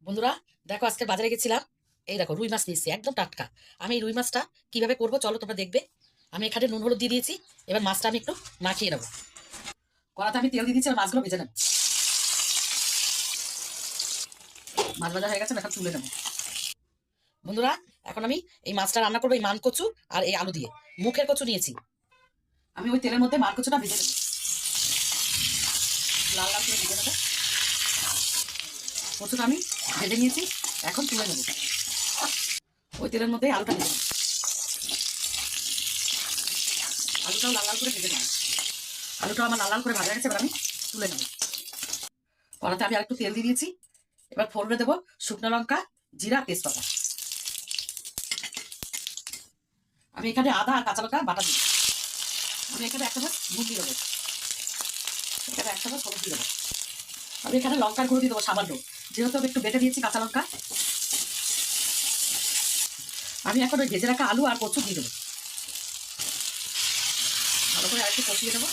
বন্ধুরা, দেখো আজকে বাজারে গেছিলাম। এই দেখো রুই মাছ নিয়েছি, একদম টাটকা। আমি এই রুই মাছটা কিভাবে করবো চলো তোমরা দেখবে। আমি এখানে নুন হলুদ দিয়ে দিয়েছি। এবার মাছটা আমি একটু মাখিয়ে নেবো। কড়াতে আমি তেল দিয়ে দিচ্ছি, আর মাছগুলো ভেজে নেবো। মাছ ভাজা হয়ে গেছে, এখন তুলে নেবো। বন্ধুরা, এখন আমি এই মাছটা রান্না করবো এই মান কচু আর এই আলু দিয়ে। মুখের কচু নিয়েছি। আমি ওই তেলের মধ্যে মান কচুটা ভেজে নেবো, লাল লাল করে ভেজে নেবো। কচুটা আমি ভেজে নিয়েছি, এখন তুলে নেবো। ওই তেলের মধ্যে আলুটা ভেজে নেবো। আলুটাও লাল লাল করে ভেজে নেবো। আলুটা আমার লাল লাল করে ভাজা গেছে, এবার আমি তুলে নেবো। কড়াতে আমি আরেকটু তেল দিয়ে দিয়েছি। এবার ফোড়নে দেবো শুকনো লঙ্কা, জিরা, তেজপাতা। আমি এখানে আদা আর কাঁচা লঙ্কা বাটা দিব। আমি এখানে এক চামচ নুন দিয়ে দেবো, এখানে এক চামচ হলুদ দিয়ে দেবো। আমি এখানে লঙ্কার গুঁড়ো দিয়ে দেবো সামান্য, যেহেতু আমি একটু বেটে দিয়েছি কাঁচা লঙ্কা। আমি এখন ওই ভেজে রাখা আলু আর কচু দিয়ে দেবো। ভালো করে আরেকটু কষিয়ে দেবো।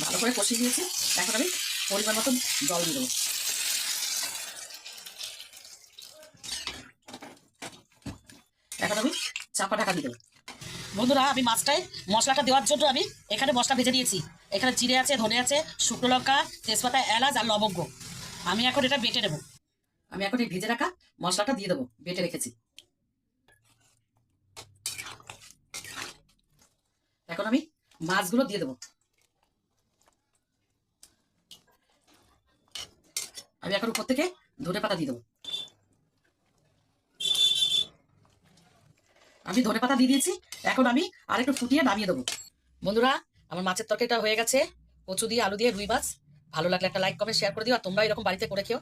ভালো করে কষিয়ে দিয়েছি, এখন আমি পরিমাণ মতন জল দিয়ে দেবো। এখন আমি চাপা ঢাকা দিয়ে দেবো। বন্ধুরা, আমি মাছটায় মশলাটা দেওয়ার জন্য আমি এখানে মশলা ভেজে নিয়েছি। এখানে জিরে আছে, ধনে আছে, শুকনো লঙ্কা, তেজপাতা, এলাচ আর লবঙ্গ। আমি এখন এটা বেটে নেবো। আমি এখন এই ভেজে রাখা মশলাটা দিয়ে দেবো, বেটে রেখেছি। এখন আমি মাছগুলো দিয়ে দেবো। আমি এখন উপর থেকে ধনে পাতা দিয়ে দেবো। আমি ধনে পাতা দিয়ে দিয়েছি, এখন আমি আরেকটু ফুটিয়ে নামিয়ে দেবো। বন্ধুরা, আমার মাছের তরকারিটা হয়ে গেছে, কচু দিয়ে আলু দিয়ে রুই মাছ। ভালো লাগলে একটা লাইক কমেন্ট শেয়ার করে দিও, আর তোমরা এরকম বাড়িতে করে খেও।